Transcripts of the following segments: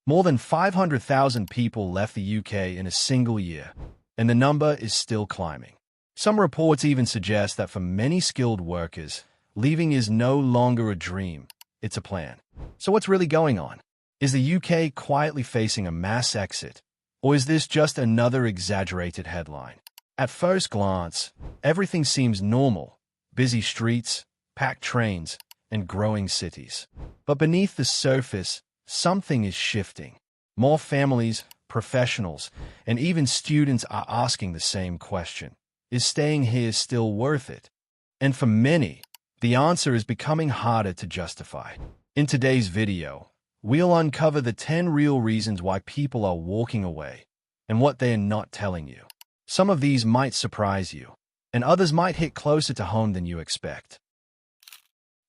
More than 500,000 people left the UK in a single year, and the number is still climbing. Some reports even suggest that for many skilled workers, leaving is no longer a dream, it's a plan. So what's really going on? Is the UK quietly facing a mass exit, or is this just another exaggerated headline? At first glance, everything seems normal: busy streets, packed trains, and growing cities. But beneath the surface, something is shifting. More families, professionals, and even students are asking the same question: is staying here still worth it? And for many, the answer is becoming harder to justify. In today's video, we'll uncover the 10 real reasons why people are walking away and what they are not telling you. Some of these might surprise you, and others might hit closer to home than you expect.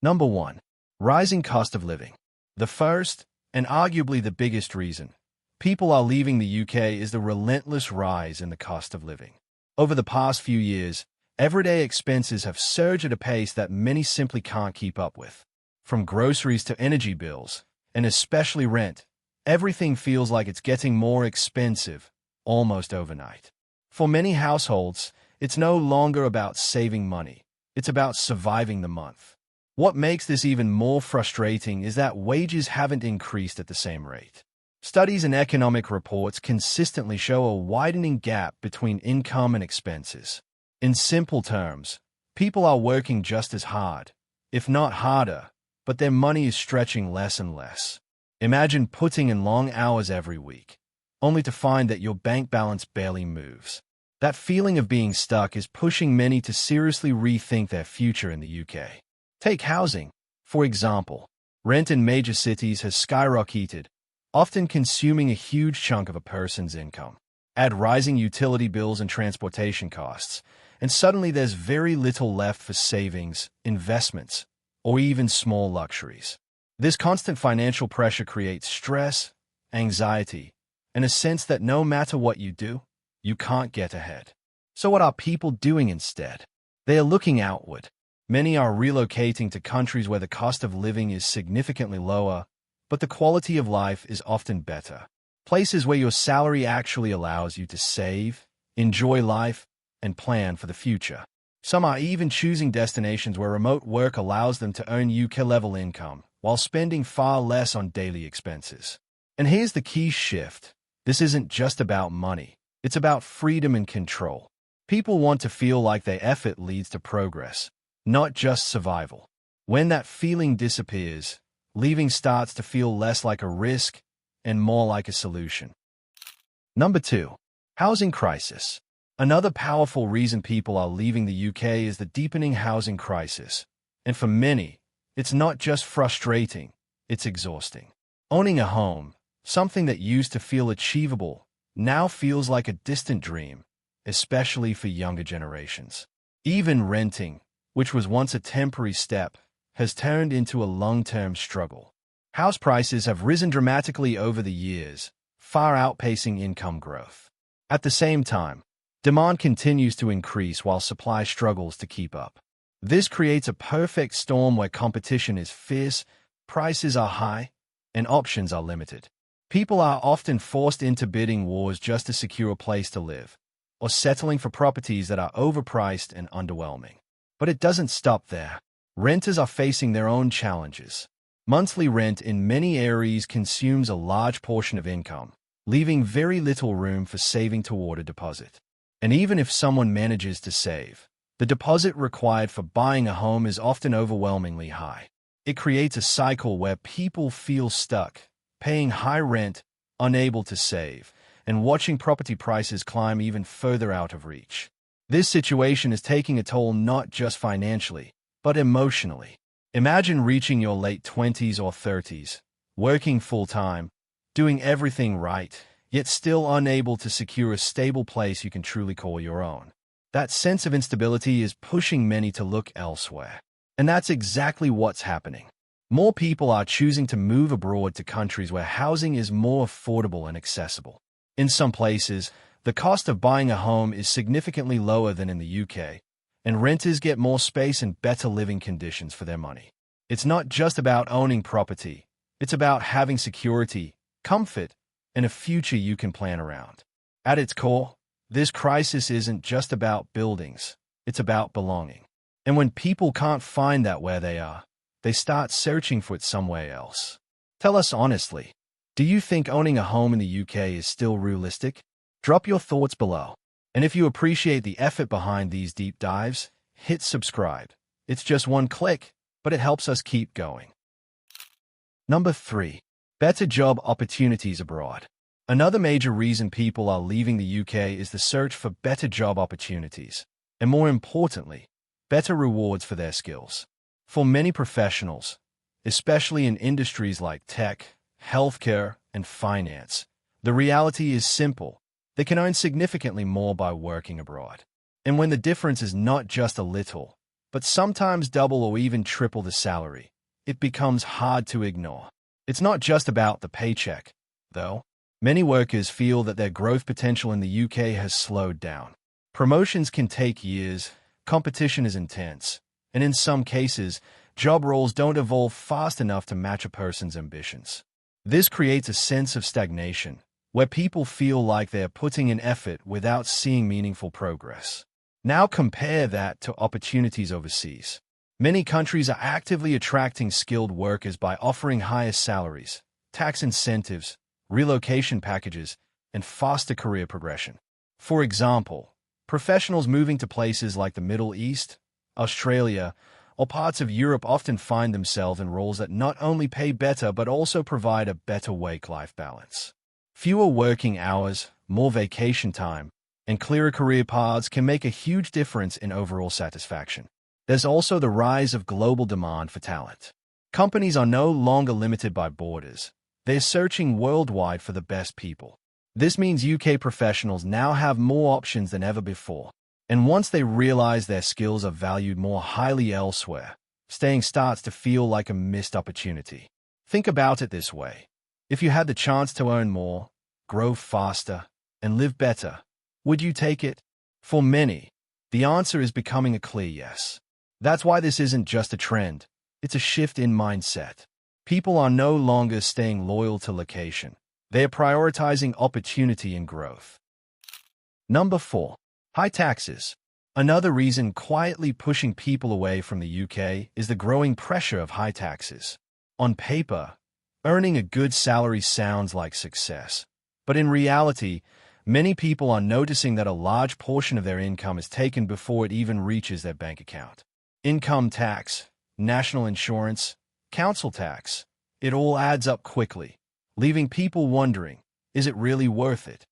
Number 1. Rising cost of living. The first, and arguably the biggest reason people are leaving the UK is the relentless rise in the cost of living. Over the past few years, everyday expenses have surged at a pace that many simply can't keep up with. From groceries to energy bills, and especially rent, everything feels like it's getting more expensive almost overnight. For many households, it's no longer about saving money. It's about surviving the month. What makes this even more frustrating is that wages haven't increased at the same rate. Studies and economic reports consistently show a widening gap between income and expenses. In simple terms, people are working just as hard, if not harder, but their money is stretching less and less. Imagine putting in long hours every week, only to find that your bank balance barely moves. That feeling of being stuck is pushing many to seriously rethink their future in the UK. Take housing, for example. Rent in major cities has skyrocketed, often consuming a huge chunk of a person's income. Add rising utility bills and transportation costs, and suddenly there's very little left for savings, investments, or even small luxuries. This constant financial pressure creates stress, anxiety, and a sense that no matter what you do, you can't get ahead. So what are people doing instead? They are looking outward. Many are relocating to countries where the cost of living is significantly lower, but the quality of life is often better. Places where your salary actually allows you to save, enjoy life, and plan for the future. Some are even choosing destinations where remote work allows them to earn UK-level income, while spending far less on daily expenses. And here's the key shift. This isn't just about money. It's about freedom and control. People want to feel like their effort leads to progress, not just survival. When that feeling disappears, leaving starts to feel less like a risk and more like a solution. Number 2. Housing crisis. Another powerful reason people are leaving the UK is the deepening housing crisis. And for many, it's not just frustrating, it's exhausting. Owning a home, something that used to feel achievable, now feels like a distant dream, especially for younger generations. Even renting, which was once a temporary step, has turned into a long-term struggle. House prices have risen dramatically over the years, far outpacing income growth. At the same time, demand continues to increase while supply struggles to keep up. This creates a perfect storm where competition is fierce, prices are high, and options are limited. People are often forced into bidding wars just to secure a place to live, or settling for properties that are overpriced and underwhelming. But it doesn't stop there. Renters are facing their own challenges. Monthly rent in many areas consumes a large portion of income, leaving very little room for saving toward a deposit. And even if someone manages to save, the deposit required for buying a home is often overwhelmingly high. It creates a cycle where people feel stuck, paying high rent, unable to save, and watching property prices climb even further out of reach. This situation is taking a toll not just financially, but emotionally. Imagine reaching your late 20s or 30s, working full-time, doing everything right, yet still unable to secure a stable place you can truly call your own. That sense of instability is pushing many to look elsewhere. And that's exactly what's happening. More people are choosing to move abroad to countries where housing is more affordable and accessible. In some places, the cost of buying a home is significantly lower than in the UK, and renters get more space and better living conditions for their money. It's not just about owning property. It's about having security, comfort, and a future you can plan around. At its core, this crisis isn't just about buildings, it's about belonging. And when people can't find that where they are, they start searching for it somewhere else. Tell us honestly, do you think owning a home in the UK is still realistic? Drop your thoughts below. And if you appreciate the effort behind these deep dives, hit subscribe. It's just one click, but it helps us keep going. Number 3. Better job opportunities abroad. Another major reason people are leaving the UK is the search for better job opportunities, and more importantly, better rewards for their skills. For many professionals, especially in industries like tech, healthcare, and finance, the reality is simple. They can earn significantly more by working abroad. And when the difference is not just a little, but sometimes double or even triple the salary, it becomes hard to ignore. It's not just about the paycheck, though. Many workers feel that their growth potential in the UK has slowed down. Promotions can take years, competition is intense, and in some cases, job roles don't evolve fast enough to match a person's ambitions. This creates a sense of stagnation, where people feel like they're putting in effort without seeing meaningful progress. Now compare that to opportunities overseas. Many countries are actively attracting skilled workers by offering higher salaries, tax incentives, relocation packages, and faster career progression. For example, professionals moving to places like the Middle East, Australia, or parts of Europe often find themselves in roles that not only pay better but also provide a better work-life balance. Fewer working hours, more vacation time, and clearer career paths can make a huge difference in overall satisfaction. There's also the rise of global demand for talent. Companies are no longer limited by borders. They're searching worldwide for the best people. This means UK professionals now have more options than ever before. And once they realize their skills are valued more highly elsewhere, staying starts to feel like a missed opportunity. Think about it this way. If you had the chance to earn more, grow faster, and live better, would you take it? For many, the answer is becoming a clear yes. That's why this isn't just a trend, it's a shift in mindset. People are no longer staying loyal to location. They are prioritizing opportunity and growth. Number 4. High taxes. Another reason quietly pushing people away from the UK is the growing pressure of high taxes. On paper, earning a good salary sounds like success. But in reality, many people are noticing that a large portion of their income is taken before it even reaches their bank account. Income tax, national insurance, council tax, it all adds up quickly, leaving people wondering, is it really worth it?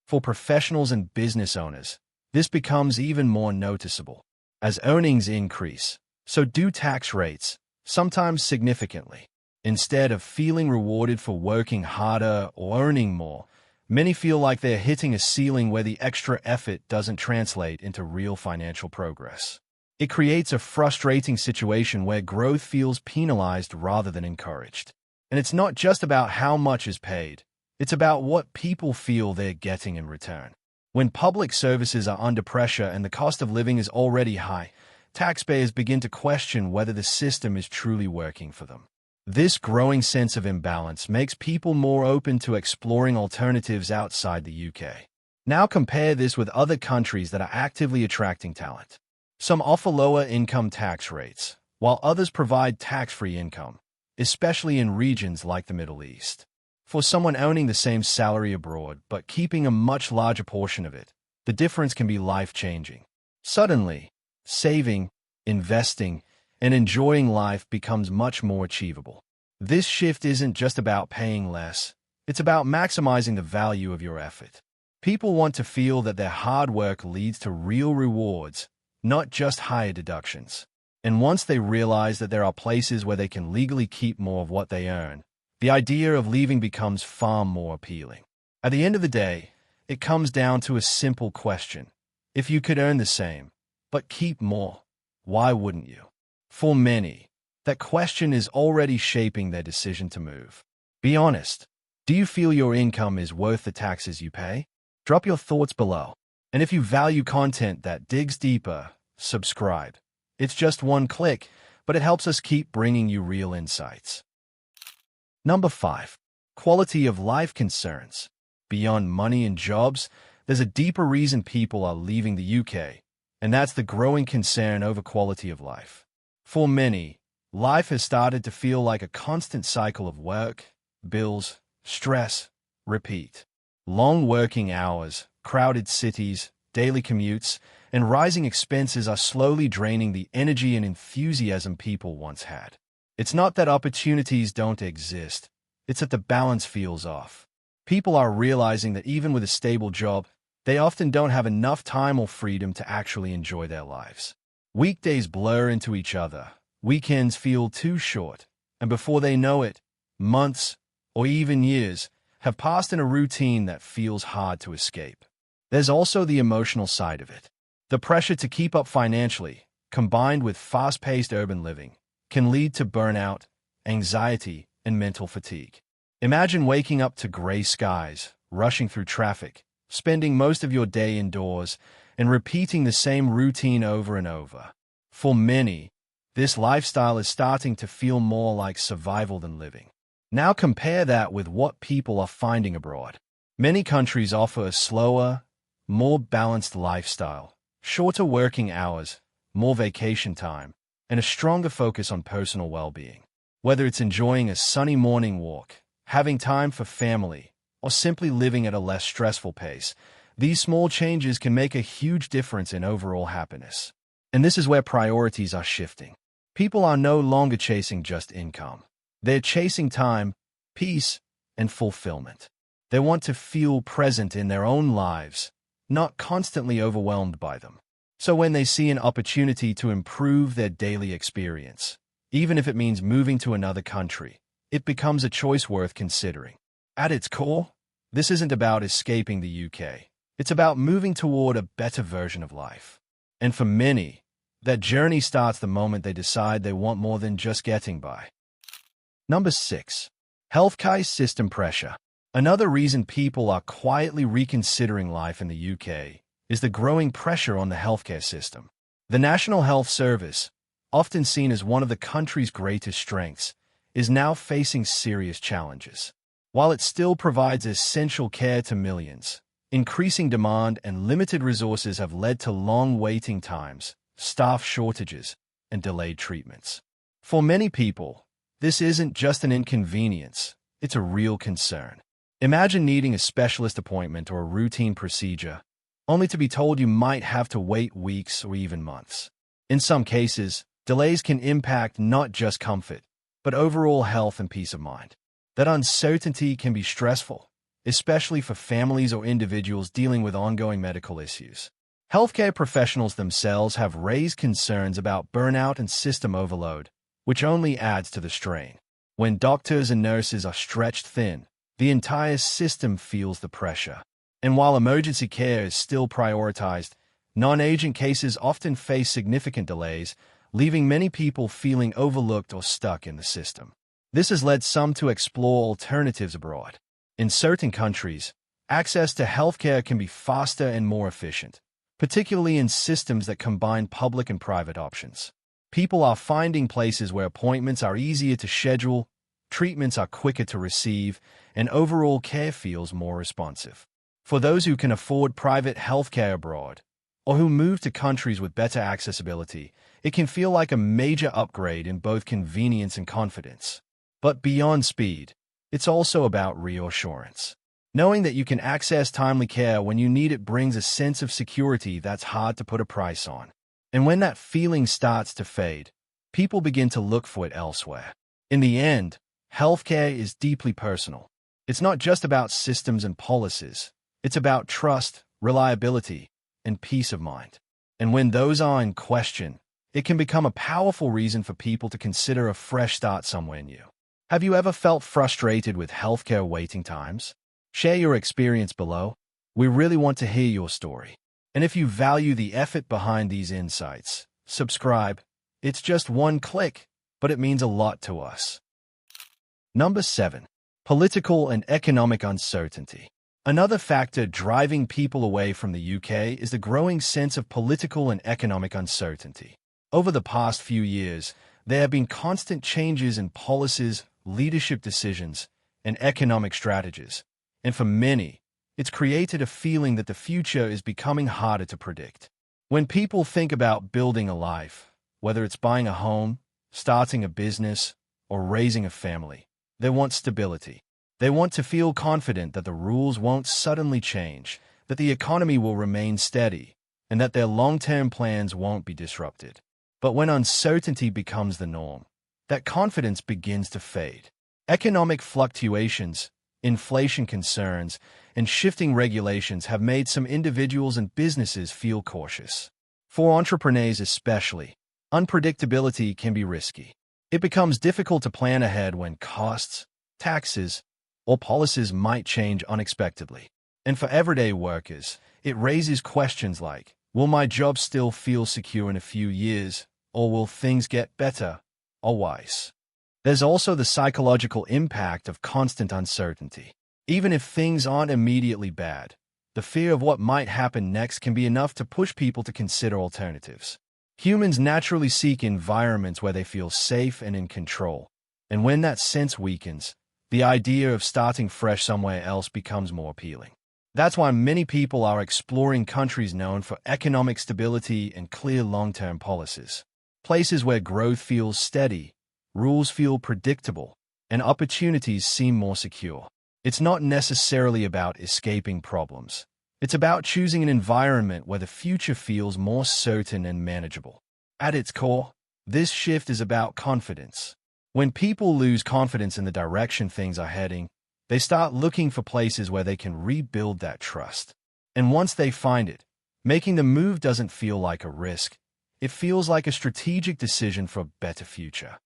For professionals and business owners, this becomes even more noticeable. As earnings increase, so do tax rates, sometimes significantly. Instead of feeling rewarded for working harder or earning more, many feel like they're hitting a ceiling where the extra effort doesn't translate into real financial progress. It creates a frustrating situation where growth feels penalized rather than encouraged. And it's not just about how much is paid, it's about what people feel they're getting in return. When public services are under pressure and the cost of living is already high, taxpayers begin to question whether the system is truly working for them. This growing sense of imbalance makes people more open to exploring alternatives outside the UK. Now compare this with other countries that are actively attracting talent. Some offer lower income tax rates, while others provide tax-free income, especially in regions like the Middle East. For someone owning the same salary abroad but keeping a much larger portion of it, the difference can be life-changing. Suddenly, saving, investing, and enjoying life becomes much more achievable. This shift isn't just about paying less, it's about maximizing the value of your effort. People want to feel that their hard work leads to real rewards, not just higher deductions. And once they realize that there are places where they can legally keep more of what they earn, the idea of leaving becomes far more appealing. At the end of the day, it comes down to a simple question. If you could earn the same, but keep more, why wouldn't you? For many, that question is already shaping their decision to move. Be honest. Do you feel your income is worth the taxes you pay? Drop your thoughts below. And if you value content that digs deeper, subscribe. It's just one click, but it helps us keep bringing you real insights. Number 5. quality of life concerns. Beyond money and jobs, there's a deeper reason people are leaving the UK, and that's the growing concern over quality of life. For many, life has started to feel like a constant cycle of work, bills, stress, repeat. Long working hours, crowded cities, daily commutes, and rising expenses are slowly draining the energy and enthusiasm people once had. It's not that opportunities don't exist, it's that the balance feels off. People are realizing that even with a stable job, they often don't have enough time or freedom to actually enjoy their lives. Weekdays blur into each other, weekends feel too short, and before they know it, months, or even years, have passed in a routine that feels hard to escape. There's also the emotional side of it. The pressure to keep up financially, combined with fast-paced urban living, can lead to burnout, anxiety, and mental fatigue. Imagine waking up to gray skies, rushing through traffic, spending most of your day indoors, and repeating the same routine over and over. For many, this lifestyle is starting to feel more like survival than living. Now compare that with what people are finding abroad. Many countries offer a slower, more balanced lifestyle, shorter working hours, more vacation time, and a stronger focus on personal well-being. Whether it's enjoying a sunny morning walk, having time for family, or simply living at a less stressful pace, these small changes can make a huge difference in overall happiness. And this is where priorities are shifting. People are no longer chasing just income. They're chasing time, peace, and fulfillment. They want to feel present in their own lives, not constantly overwhelmed by them. So when they see an opportunity to improve their daily experience, even if it means moving to another country, it becomes a choice worth considering. At its core, this isn't about escaping the UK. It's about moving toward a better version of life. And for many, that journey starts the moment they decide they want more than just getting by. Number 6. Healthcare system pressure. Another reason people are quietly reconsidering life in the UK is the growing pressure on the healthcare system. The National Health Service, often seen as one of the country's greatest strengths, is now facing serious challenges. While it still provides essential care to millions, increasing demand and limited resources have led to long waiting times, staff shortages, and delayed treatments. For many people, this isn't just an inconvenience, it's a real concern. Imagine needing a specialist appointment or a routine procedure, only to be told you might have to wait weeks or even months. In some cases, delays can impact not just comfort, but overall health and peace of mind. That uncertainty can be stressful, especially for families or individuals dealing with ongoing medical issues. Healthcare professionals themselves have raised concerns about burnout and system overload, which only adds to the strain. When doctors and nurses are stretched thin, the entire system feels the pressure. And while emergency care is still prioritized, non-urgent cases often face significant delays, leaving many people feeling overlooked or stuck in the system. This has led some to explore alternatives abroad. In certain countries, access to healthcare can be faster and more efficient, particularly in systems that combine public and private options. People are finding places where appointments are easier to schedule, treatments are quicker to receive, and overall care feels more responsive. For those who can afford private healthcare abroad, or who move to countries with better accessibility, it can feel like a major upgrade in both convenience and confidence. But beyond speed, it's also about reassurance. Knowing that you can access timely care when you need it brings a sense of security that's hard to put a price on. And when that feeling starts to fade, people begin to look for it elsewhere. In the end, healthcare is deeply personal. It's not just about systems and policies. It's about trust, reliability, and peace of mind. And when those are in question, it can become a powerful reason for people to consider a fresh start somewhere new. Have you ever felt frustrated with healthcare waiting times? Share your experience below. We really want to hear your story. And if you value the effort behind these insights, subscribe. It's just one click, but it means a lot to us. Number 7. Political and economic uncertainty. Another factor driving people away from the UK is the growing sense of political and economic uncertainty. Over the past few years, there have been constant changes in policies, leadership decisions, and economic strategies. And for many, it's created a feeling that the future is becoming harder to predict. When people think about building a life, whether it's buying a home, starting a business, or raising a family, they want stability. They want to feel confident that the rules won't suddenly change, that the economy will remain steady, and that their long-term plans won't be disrupted. But when uncertainty becomes the norm, that confidence begins to fade. Economic fluctuations, inflation concerns, and shifting regulations have made some individuals and businesses feel cautious. For entrepreneurs especially, unpredictability can be risky. It becomes difficult to plan ahead when costs, taxes, or policies might change unexpectedly. And for everyday workers, it raises questions like, will my job still feel secure in a few years, or will things get better or worse? There's also the psychological impact of constant uncertainty. Even if things aren't immediately bad, the fear of what might happen next can be enough to push people to consider alternatives. Humans naturally seek environments where they feel safe and in control, and when that sense weakens, the idea of starting fresh somewhere else becomes more appealing. That's why many people are exploring countries known for economic stability and clear long-term policies. Places where growth feels steady, rules feel predictable, and opportunities seem more secure. It's not necessarily about escaping problems. It's about choosing an environment where the future feels more certain and manageable. At its core, this shift is about confidence. When people lose confidence in the direction things are heading, they start looking for places where they can rebuild that trust. And once they find it, making the move doesn't feel like a risk. It feels like a strategic decision for a better future.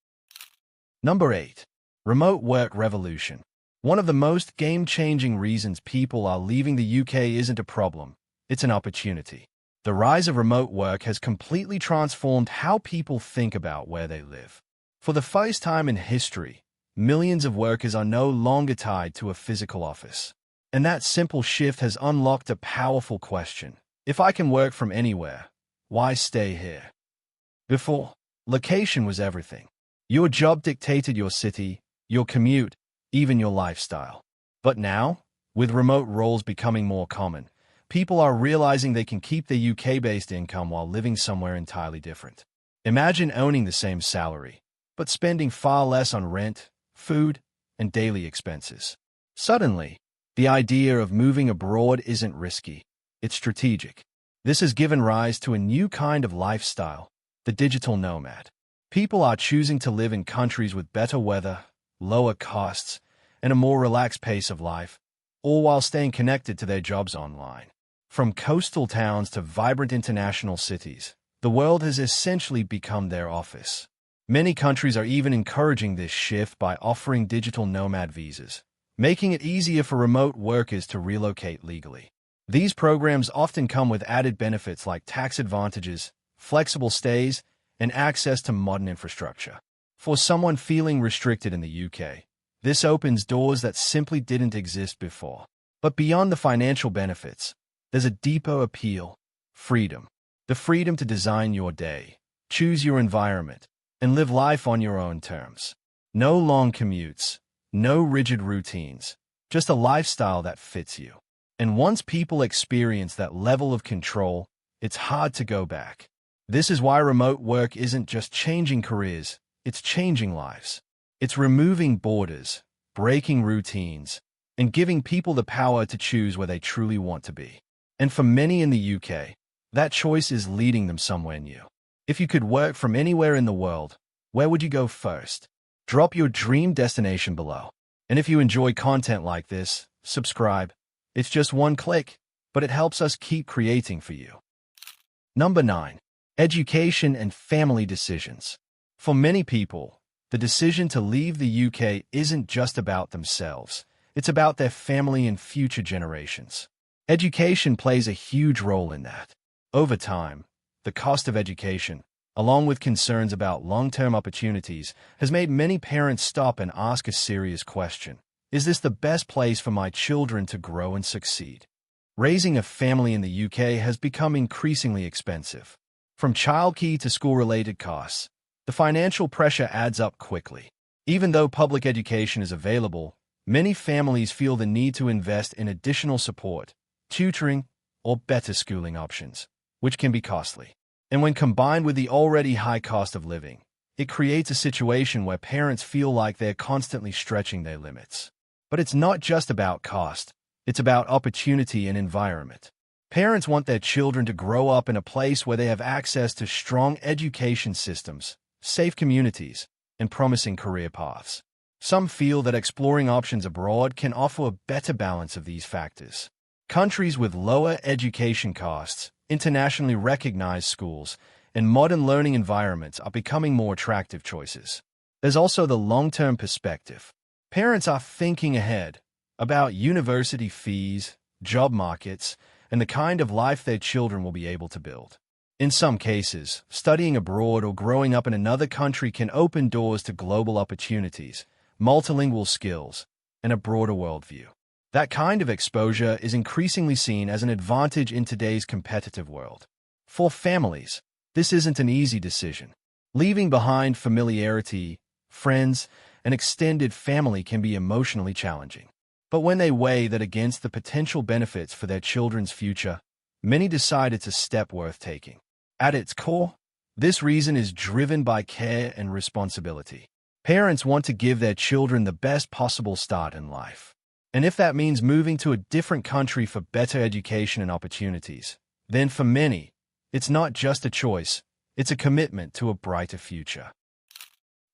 Number 8. Remote work revolution. One of the most game-changing reasons people are leaving the UK isn't a problem, it's an opportunity. The rise of remote work has completely transformed how people think about where they live. For the first time in history, millions of workers are no longer tied to a physical office. And that simple shift has unlocked a powerful question. If I can work from anywhere, why stay here? Before, location was everything. Your job dictated your city, your commute, even your lifestyle. But now, with remote roles becoming more common, people are realizing they can keep their UK-based income while living somewhere entirely different. Imagine owning the same salary, but spending far less on rent, food, and daily expenses. Suddenly, the idea of moving abroad isn't risky, it's strategic. This has given rise to a new kind of lifestyle, the digital nomad. People are choosing to live in countries with better weather, lower costs, and a more relaxed pace of life, all while staying connected to their jobs online. From coastal towns to vibrant international cities, the world has essentially become their office. Many countries are even encouraging this shift by offering digital nomad visas, making it easier for remote workers to relocate legally. These programs often come with added benefits like tax advantages, flexible stays, and access to modern infrastructure. For someone feeling restricted in the UK, this opens doors that simply didn't exist before. But beyond the financial benefits, there's a deeper appeal: freedom. The freedom to design your day, choose your environment, and live life on your own terms. No long commutes, no rigid routines, just a lifestyle that fits you. And once people experience that level of control, it's hard to go back. This is why remote work isn't just changing careers, it's changing lives. It's removing borders, breaking routines, and giving people the power to choose where they truly want to be. And for many in the UK, that choice is leading them somewhere new. If you could work from anywhere in the world, where would you go first? Drop your dream destination below. And if you enjoy content like this, subscribe. It's just one click, but it helps us keep creating for you. Number 9. Education and family decisions. For many people, the decision to leave the UK isn't just about themselves. It's about their family and future generations. Education plays a huge role in that. Over time, the cost of education, along with concerns about long-term opportunities, has made many parents stop and ask a serious question. Is this the best place for my children to grow and succeed? Raising a family in the UK has become increasingly expensive. From childcare to school-related costs, the financial pressure adds up quickly. Even though public education is available, many families feel the need to invest in additional support, tutoring, or better schooling options, which can be costly. And when combined with the already high cost of living, it creates a situation where parents feel like they're constantly stretching their limits. But it's not just about cost, it's about opportunity and environment. Parents want their children to grow up in a place where they have access to strong education systems, safe communities, and promising career paths. Some feel that exploring options abroad can offer a better balance of these factors. Countries with lower education costs, internationally recognized schools, and modern learning environments are becoming more attractive choices. There's also the long-term perspective. Parents are thinking ahead about university fees, job markets, and the kind of life their children will be able to build. In some cases, studying abroad or growing up in another country can open doors to global opportunities, multilingual skills, and a broader worldview. That kind of exposure is increasingly seen as an advantage in today's competitive world. For families, this isn't an easy decision. Leaving behind familiarity, friends, and extended family can be emotionally challenging. But when they weigh that against the potential benefits for their children's future, many decide it's a step worth taking. At its core, this reason is driven by care and responsibility. Parents want to give their children the best possible start in life. And if that means moving to a different country for better education and opportunities, then for many, it's not just a choice, it's a commitment to a brighter future.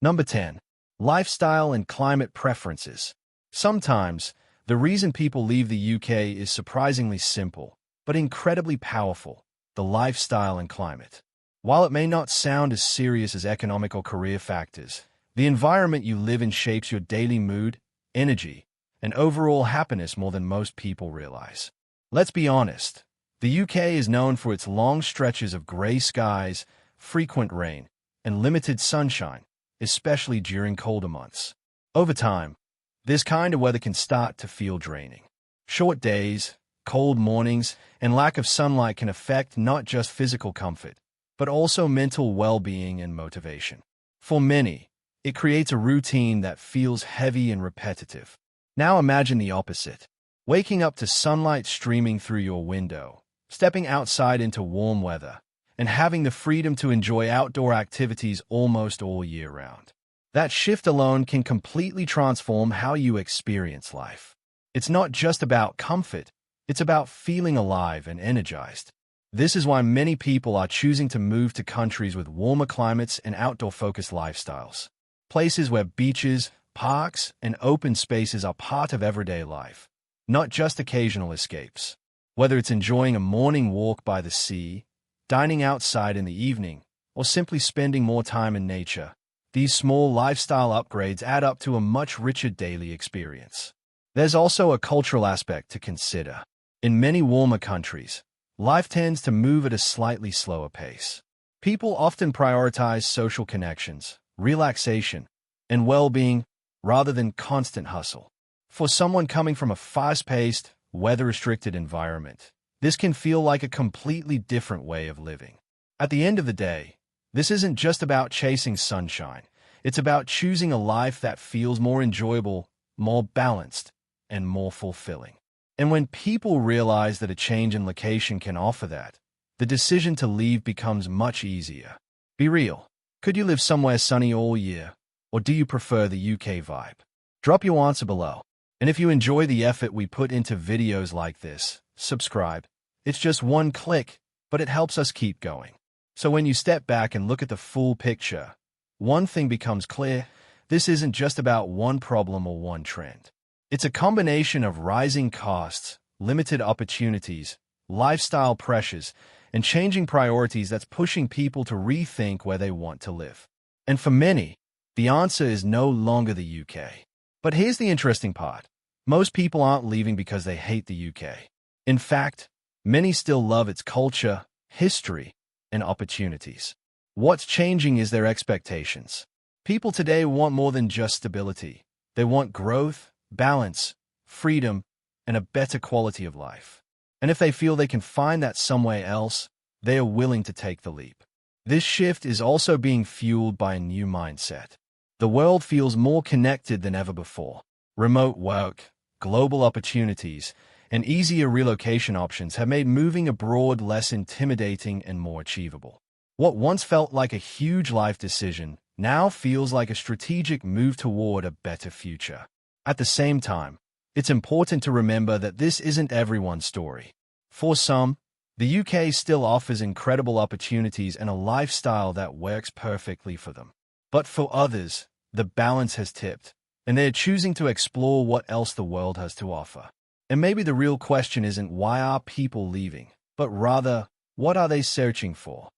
Number 10. Lifestyle and climate preferences. Sometimes, the reason people leave the UK is surprisingly simple, but incredibly powerful: the lifestyle and climate. While it may not sound as serious as economic or career factors, the environment you live in shapes your daily mood, energy, and overall happiness more than most people realize. Let's be honest, the UK is known for its long stretches of gray skies, frequent rain, and limited sunshine, especially during colder months. Over time, this kind of weather can start to feel draining. Short days, cold mornings, and lack of sunlight can affect not just physical comfort, but also mental well-being and motivation. For many, it creates a routine that feels heavy and repetitive. Now imagine the opposite: waking up to sunlight streaming through your window, stepping outside into warm weather, and having the freedom to enjoy outdoor activities almost all year round. That shift alone can completely transform how you experience life. It's not just about comfort, it's about feeling alive and energized. This is why many people are choosing to move to countries with warmer climates and outdoor-focused lifestyles. Places where beaches, parks, and open spaces are part of everyday life, not just occasional escapes. Whether it's enjoying a morning walk by the sea, dining outside in the evening, or simply spending more time in nature, these small lifestyle upgrades add up to a much richer daily experience. There's also a cultural aspect to consider. In many warmer countries, life tends to move at a slightly slower pace. People often prioritize social connections, relaxation, and well-being rather than constant hustle. For someone coming from a fast-paced, weather-restricted environment, this can feel like a completely different way of living. At the end of the day, this isn't just about chasing sunshine. It's about choosing a life that feels more enjoyable, more balanced, and more fulfilling. And when people realize that a change in location can offer that, the decision to leave becomes much easier. Be real. Could you live somewhere sunny all year, or do you prefer the UK vibe? Drop your answer below. And if you enjoy the effort we put into videos like this, subscribe. It's just one click, but it helps us keep going. So when you step back and look at the full picture, one thing becomes clear: this isn't just about one problem or one trend. It's a combination of rising costs, limited opportunities, lifestyle pressures, and changing priorities that's pushing people to rethink where they want to live. And for many, the answer is no longer the UK. But here's the interesting part: most people aren't leaving because they hate the UK. In fact, many still love its culture, history, and opportunities. What's changing is their expectations. People today want more than just stability. They want growth, balance, freedom, and a better quality of life. And if they feel they can find that somewhere else, they are willing to take the leap. This shift is also being fueled by a new mindset. The world feels more connected than ever before. Remote work, global opportunities, and easier relocation options have made moving abroad less intimidating and more achievable. What once felt like a huge life decision now feels like a strategic move toward a better future. At the same time, it's important to remember that this isn't everyone's story. For some, the UK still offers incredible opportunities and a lifestyle that works perfectly for them. But for others, the balance has tipped, and they're choosing to explore what else the world has to offer. And maybe the real question isn't why are people leaving, but rather, what are they searching for?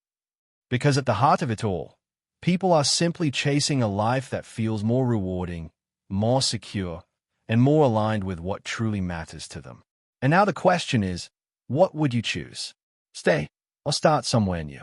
Because at the heart of it all, people are simply chasing a life that feels more rewarding, more secure, and more aligned with what truly matters to them. And now the question is, what would you choose? Stay or start somewhere new?